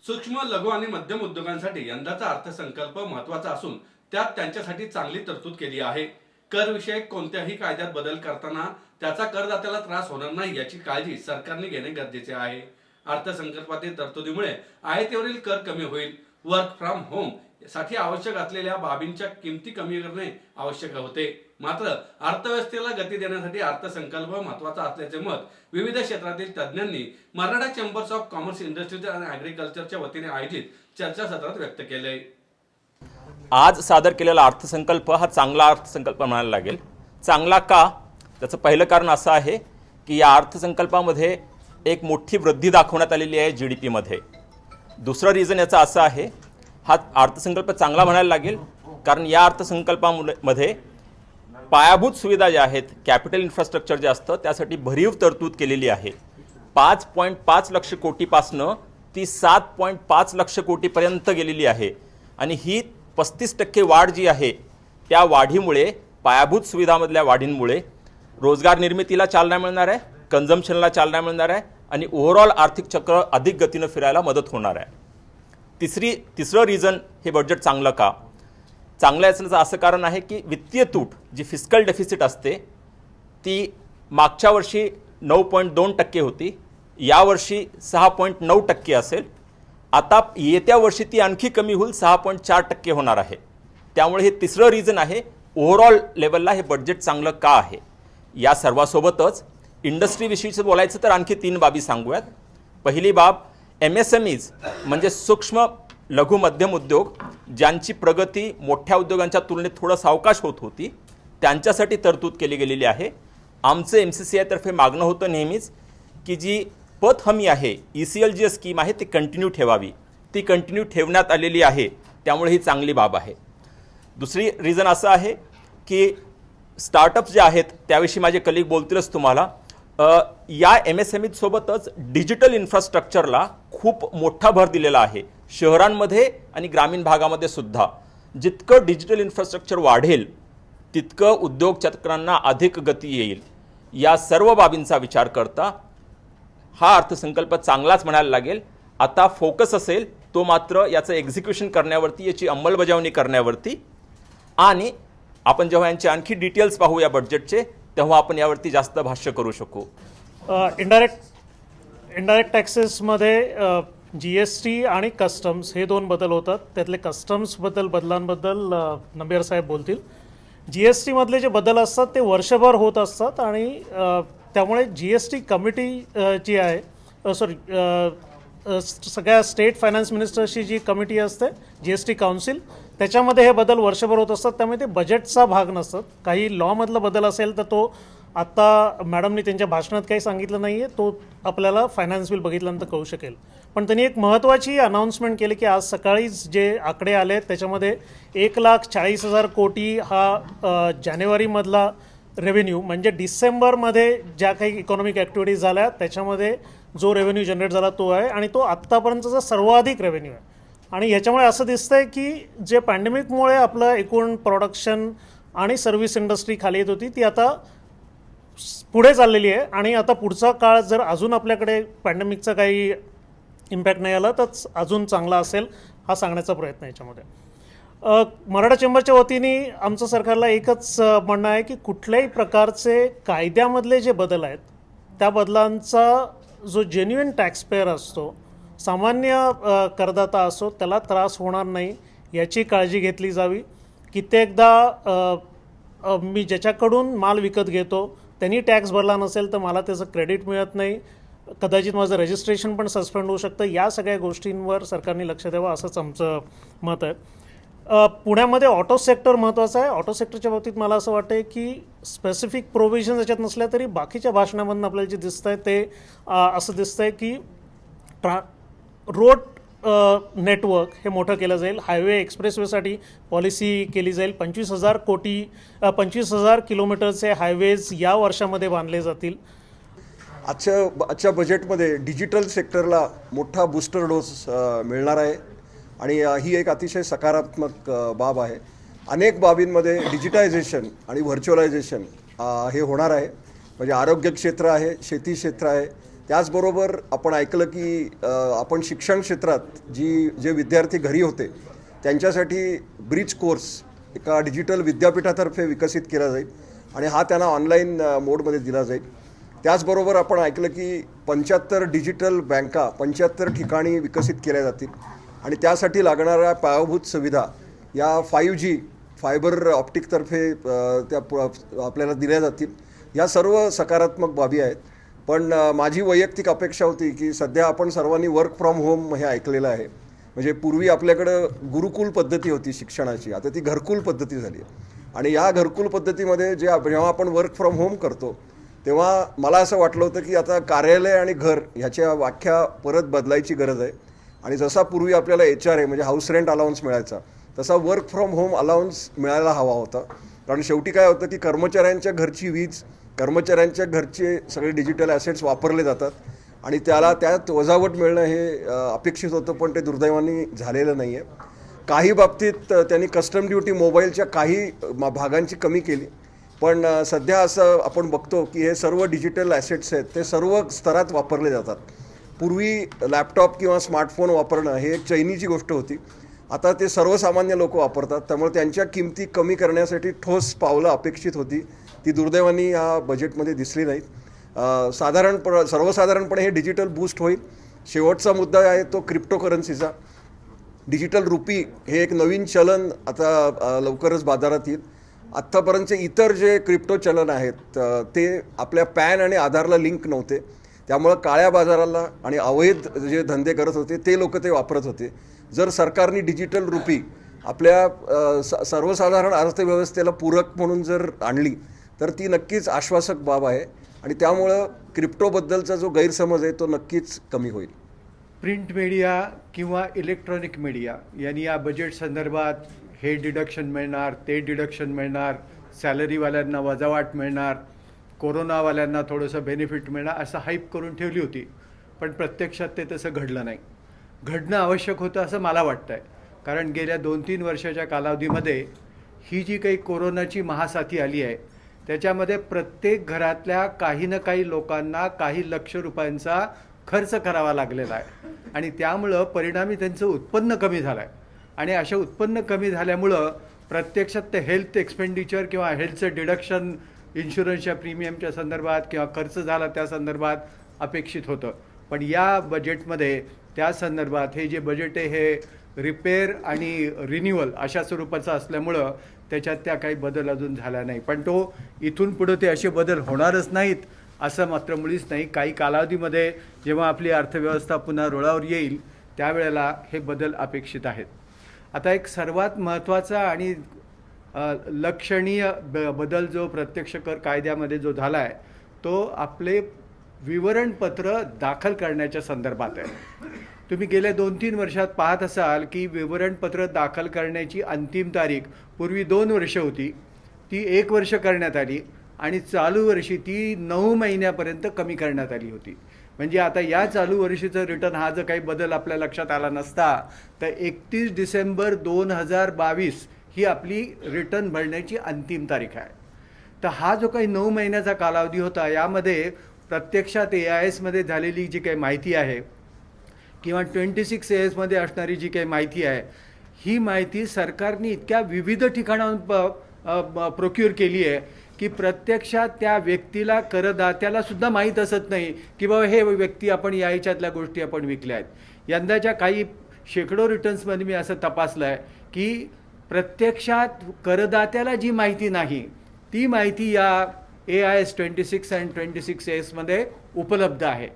सूक्ष्म लघु आणि मध्यम उद्योगांसाठी यंदाचा अर्थसंकल्प महत्त्वाचा असून त्यात त्यांच्यासाठी चांगली तरतूद केली आहे. कर विषयक कोणत्याही कायद्यात बदल करताना त्याचा करदात्याला त्रास होणार नाही याची काळजी सरकारने घेणे गरजेचे आहे. अर्थसंकल्पातील तरतुदीमुळे आयातीवरील कर कमी होईल. वर्क फ्रॉम होम साठी आवश्यक असलेल्या बाबींच्या किमती कमी करणे आवश्यक होते. मात्र अर्थव्यवस्थेला गती देण्यासाठी अर्थसंकल्प महत्त्वाचा असल्याचे मत विविध क्षेत्रातील तज्ज्ञांनी Maratha chambers of commerce, industries आणि ॲग्रिकल्चरच्या वतीने आयोजित चर्चासत्रात व्यक्त केले. आज सादर केलेला अर्थसंकल्प हा चांगला अर्थसंकल्प म्हणायला लागेल. चांगला का? त्याचं पहिलं कारण असं आहे की या अर्थसंकल्पामध्ये एक मोठी वृद्धी दाखवण्यात आलेली आहे GDP मध्ये. दुसरं रिझन याचं असं आहे, हा अर्थसंकल्प चांगला म्हणायला लागेल कारण या अर्थसंकल्पामध्ये पायाभूत सुविधा ज्या आहेत, कॅपिटल इन्फ्रास्ट्रक्चर जे असतं त्यासाठी भरीव तरतूद केलेली आहे. 5.5 लक्ष कोटीपासनं ती 7.5 लक्ष कोटीपर्यंत गेलेली आहे आणि ही 35% वाढ जी आहे त्या वाढीमुळे, पायाभूत सुविधामधल्या वाढींमुळे रोजगार निर्मितीला चालना मिळणार आहे, कन्झम्पशनला चालना मिळणार आहे आणि ओव्हरऑल आर्थिक चक्र अधिक गतीनं फिरायला मदत होणार आहे. तिसरं रिझन हे बजेट चांगलं का? चांगलं असल्याचं असं कारण आहे की वित्तीय तूट जी फिस्कल डेफिसिट असते ती मागच्या वर्षी 9.2% होती, यावर्षी 6.9% असेल. आता येत्या वर्षी ती आणखी कमी होईल, 6.4% होणार आहे. त्यामुळे हे तिसरं रिझन आहे ओव्हरऑल लेवलला हे बजेट चांगलं का आहे. या सर्वासोबतच इंडस्ट्रीविषयीचं बोलायचं तर आणखी 3 बाबी सांगूयात. पहिली बाब MSMEs म्हणजे सूक्ष्म लघु मध्यम उद्योग, ज्यांची प्रगती मोठ्या उद्योगांच्या तुलनेत थोडं सावकाश होत होती, त्यांच्यासाठी तरतूद केली गेलेली आहे. आमचं MCCI तर्फे मागणं होतं नेहमीच की जी पत हमी आहे, ECLGS स्कीम आहे ती कंटिन्यू ठेवावी. ती कंटिन्यू ठेवण्यात आलेली आहे, त्यामुळे ही चांगली बाब आहे. दुसरी रिझन असं आहे की स्टार्टअप्स जे आहेत त्याविषयी माझे कलिग बोलतीलच तुम्हाला. या MSME सोबतच डिजिटल इन्फ्रास्ट्रक्चरला खूप मोठा भर दिलेला आहे. शहरांमध्ये आणि ग्रामीण भागामध्ये सुद्धा जितकं डिजिटल इन्फ्रास्ट्रक्चर वाढेल तितकं उद्योग चक्रांना अधिक गती येईल. या सर्व बाबींचा विचार करता हा अर्थसंकल्प चांगलाच म्हणायला लागेल. आता फोकस असेल तो मात्र याचं एक्झिक्युशन करण्यावरती, याची अंमलबजावणी करण्यावरती. आणि आपण जेव्हा यांचे आणखी डिटेल्स पाहू या बजेटचे तेव्हा आपण यावरती जास्त भाष्य करू शकू. इनडायरेक्ट टॅक्सेसमध्ये GST आणि कस्टम्स हे 2 बदल होतात. त्यातले बदलांबद्दल नंबियार साहेब बोलतील. GST मधले जे बदल असतात ते वर्षभर होत असतात आणि त्यामुळे GST कमिटी जी आहे, सगळ्या स्टेट फायनान्स मिनिस्टर्सची जी कमिटी असते GST काउन्सिल, त्याच्यामध्ये हे बदल वर्षभर होत असतात. त्यामुळे ते बजेटचा भाग नसतात. काही लॉमधला बदल असेल तर तो आत्ता मॅडमनी त्यांच्या भाषणात काही सांगितलं नाही आहे, तो आपल्याला फायनान्स बिल बघितल्यानंतर कळू शकेल. पण त्यांनी एक महत्त्वाची अनाऊन्समेंट केली की आज सकाळीच जे आकडे आले आहेत त्याच्यामध्ये 1,40,000 कोटी हा जानेवारीमधला रेव्हेन्यू, म्हणजे डिसेंबरमध्ये ज्या काही इकॉनॉमिक ॲक्टिव्हिटीज झाल्या त्याच्यामध्ये जो रेव्हेन्यू जनरेट झाला तो आहे आणि तो आत्तापर्यंतचा सर्वाधिक रेव्हेन्यू आहे. आणि ह्याच्यामुळे असं दिसतंय की जे पॅन्डेमिकमुळे आपलं एकूण प्रोडक्शन आणि सर्व्हिस इंडस्ट्री खाली येत होती ती आता पुढे चाललेली आहे. आणि आता पुढचा काळ जर अजून आपल्याकडे पॅन्डेमिकचा काही इम्पॅक्ट नाही आला तर अजून चांगला असेल, हा सांगण्याचा प्रयत्न आहे याच्यामध्ये. मराठा चेंबरच्या वतीने आमचं सरकारला एकच म्हणणं आहे की कुठल्याही प्रकारचे कायद्यामधले जे बदल आहेत त्या बदलांचा जो जेन्युइन टॅक्सपेयर असतो, सामान्य करदाता असो, त्याला त्रास होणार नाही याची काळजी घेतली जावी. कित्येकदा मी ज्याच्याकडून माल विकत घेतो त्यांनी टॅक्स भरला नसेल तर मला त्याचं क्रेडिट मिळत नाही, कदाचित माझं रजिस्ट्रेशन पण सस्पेंड होऊ शकतं. या सगळ्या गोष्टींवर सरकारने लक्ष द्यावं असंच आमचं मत आहे. पुण्यामध्ये ऑटो सेक्टर महत्त्वाचं आहे. ऑटो सेक्टरच्या बाबतीत मला असं वाटतं की स्पेसिफिक प्रोव्हिजन याच्यात नसल्या तरी बाकीच्या भाषणामधून आपल्याला जे दिसतं आहे ते असं दिसतं आहे की रोड नेटवर्क हे मोठं केलं जाईल. हायवे एक्सप्रेसवेसाठी पॉलिसी केली जाईल. 25,000 किलोमीटरचे हायवेज या वर्षामध्ये बांधले जातील. आजच्या बजेटमध्ये डिजिटल सेक्टरला मोठा बूस्टर डोस मिळणार आहे आणि ही एक अतिशय सकारात्मक बाब आहे. अनेक बाबींमध्ये डिजिटायझेशन आणि व्हर्च्युअलायझेशन हे होणार आहे. म्हणजे आरोग्य क्षेत्र आहे, शेती क्षेत्र आहे, त्याचबरोबर आपण ऐकलं की आपण शिक्षण क्षेत्रात जे विद्यार्थी घरी होते त्यांच्यासाठी ब्रिज कोर्स एका डिजिटल विद्यापीठातर्फे विकसित केला जाईल आणि हा त्यांना ऑनलाईन मोडमध्ये दिला जाईल. त्याचबरोबर आपण ऐकलं की 75 डिजिटल बँका 75 ठिकाणी विकसित केल्या जातील आणि त्यासाठी लागणाऱ्या पायाभूत सुविधा या 5G फायबर ऑप्टिकतर्फे त्या आपल्याला दिल्या जातील. या सर्व सकारात्मक बाबी आहेत. पण माझी वैयक्तिक अपेक्षा होती की सध्या आपण सर्वांनी वर्क फ्रॉम होम हे ऐकलेलं आहे. म्हणजे पूर्वी आपल्याकडं गुरुकुल पद्धती होती शिक्षणाची, आता ती घरकुल पद्धती झाली आणि या घरकुल पद्धतीमध्ये जेव्हा आपण वर्क फ्रॉम होम करतो तेव्हा मला असं वाटलं होतं की आता कार्यालय आणि घर ह्याच्या व्याख्या परत बदलायची गरज आहे आणि जसा पूर्वी आपल्याला HRA म्हणजे हाऊस रेंट अलाउन्स मिळायचा तसा वर्क फ्रॉम होम अलाउन्स मिळायला हवा होता. कारण शेवटी काय होतं की कर्मचाऱ्यांच्या घरची वीज, कर्मचाऱ्यांच्या घरचे सगळे डिजिटल ॲसेट्स वापरले जातात आणि त्यात वजावट मिळणं हे अपेक्षित होतं, पण ते दुर्दैवाने झालेलं नाही आहे. काही बाबतीत त्यांनी कस्टम ड्युटी मोबाईलच्या काही भागांची कमी केली, पण सध्या असं आपण बघतो की हे सर्व डिजिटल ॲसेट्स आहेत ते सर्व स्तरात वापरले जातात. पूर्वी लॅपटॉप किंवा स्मार्टफोन वापरणं हे एक चैनीची गोष्ट होती, आता ते सर्वसामान्य लोक वापरतात. त्यामुळे त्यांच्या किमती कमी करण्यासाठी ठोस पावलं अपेक्षित होती, ती दुर्दैवाने या बजेटमध्ये दिसली नाहीत. सर्वसाधारणपणे हे डिजिटल बूस्ट होईल. शेवटचा मुद्दा आहे तो क्रिप्टोकरन्सीचा. डिजिटल रुपी हे एक नवीन चलन आता लवकरच बाजारात येईल. आत्तापर्यंतचे इतर जे क्रिप्टो चलन आहेत ते आपल्या पॅन आणि आधारला लिंक नव्हते, त्यामुळं काळ्या बाजाराला आणि अवैध जे धंदे करत होते ते लोक ते वापरत होते. जर सरकारने डिजिटल रुपी आपल्या सर्वसाधारण अर्थव्यवस्थेला पूरक म्हणून जर आणली तर ती नक्कीच आश्वासक बाब आहे आणि त्यामुळं क्रिप्टोबद्दलचा जो गैरसमज आहे तो नक्कीच कमी होईल. प्रिंट मीडिया किंवा इलेक्ट्रॉनिक मीडिया यांनी या बजेट संदर्भात हे डिडक्शन मिळणार, ते डिडक्शन मिळणार, सॅलरीवाल्यांना वजावाट मिळणार, कोरोनावाल्यांना थोडंसं बेनिफिट मिळणार असं हाईप करून ठेवली होती. पण प्रत्यक्षात ते तसं घडलं नाही. घडणं आवश्यक होतं असं मला वाटतं आहे. कारण गेल्या 2-3 वर्षाच्या कालावधीमध्ये ही जी काही कोरोनाची महासाथी आली आहे त्याच्यामध्ये प्रत्येक घरातल्या काही ना काही लोकांना काही लक्ष रुपयांचा खर्च करावा लागलेला आहे आणि त्यामुळं परिणामी त्यांचं उत्पन्न कमी झालं आहे आणि अशा उत्पन्न कमी झाल्यामुळं प्रत्यक्षात ते हेल्थ एक्सपेंडिचर किंवा हेल्थचं डिडक्शन इन्शुरन्सच्या प्रीमियमच्या संदर्भात किंवा खर्च झाला त्या संदर्भात अपेक्षित होतं. पण या बजेटमध्ये त्या संदर्भात हे जे बजेट आहे हे रिपेअर आणि रिन्युअल अशा स्वरूपाचं असल्यामुळं त्याच्यात त्या काही बदल अजून झाला नाही. पण तो इथून पुढं ते असे बदल होणारच नाहीत असं मात्र मुळीच नाही. काही कालावधीमध्ये जेव्हा आपली अर्थव्यवस्था पुन्हा रुळावर येईल त्यावेळेला हे बदल अपेक्षित आहेत. आता एक सर्वात महत्त्वाचा आणि लक्षणीय बदल जो प्रत्यक्ष कर कायद्यामध्ये जो झाला आहे तो आपले विवरणपत्र दाखल करण्याच्या संदर्भात आहे. तुम्ही गेल्या 2-3 वर्षात पाहत असाल की विवरणपत्र दाखल करण्याची अंतिम तारीख पूर्वी 2 वर्ष होती, ती 1 वर्ष करण्यात आली आणि चालू वर्षी ती 9 महिन्यापर्यंत कमी करण्यात आली होती. म्हणजे आता या चालू वर्षीचं रिटर्न हा जर काही बदल आपल्या लक्षात आला नसता तर 31 डिसेंबर 2022 ही आपली रिटर्न भरण्याची अंतिम तारीख आहे. तर हा जो काही 9 महिन्याचा कालावधी होता यामध्ये प्रत्यक्षात AIS मध्ये झालेली जी काही माहिती आहे किंवा 26 AS मध्ये असणारी जी काही माहिती आहे ही माहिती सरकारने इतक्या विविध ठिकाणाहून प्रोक्युअर केली आहे की प्रत्यक्षात त्या व्यक्तीला करदात्याला सुद्धा माहीत असत नाही की बाबा हे व्यक्ती आपण या ह्याच्यातल्या गोष्टी आपण विकल्या आहेत. यंदाच्या काही शेकडो रिटर्न्समध्ये मी असं तपासलं आहे की प्रत्यक्षात करदात्याला जी माहिती नाही ती माहिती या AIS 26 आणि 26 AS मध्ये उपलब्ध आहे.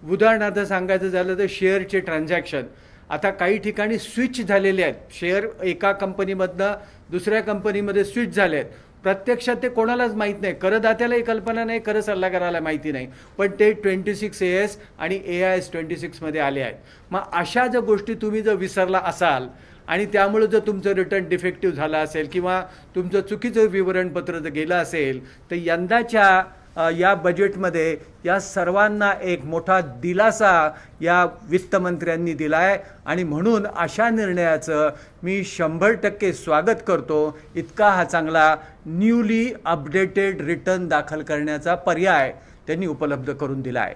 उदाहरणार्थ सांगायचं झालं तर शेअरचे ट्रान्झॅक्शन आता काही ठिकाणी स्विच झालेले आहेत. शेअर एका कंपनीमधनं दुसऱ्या कंपनीमध्ये स्विच झाले आहेत. प्रत्यक्षात ते कोणालाच माहीत नाही, करदात्यालाही कल्पना नाही, कर सल्लागाराला माहिती नाही, पण ते 26 AS आणि AIS 26 मध्ये आले आहेत. मग अशा ज्या गोष्टी तुम्ही जर विसरला असाल आणि त्यामुळे जर तुमचं रिटर्न डिफेक्टिव्ह झालं असेल किंवा तुमचं चुकीचं विवरणपत्र जर गेलं असेल तर यंदाच्या या बजेटमध्ये या सर्वांना एक मोठा दिलासा या वित्तमंत्र्यांनी दिला आहे आणि म्हणून अशा निर्णयाचं मी 100% स्वागत करतो. इतका हा चांगला न्यूली अपडेटेड रिटर्न दाखल करण्याचा पर्याय त्यांनी उपलब्ध करून दिला आहे.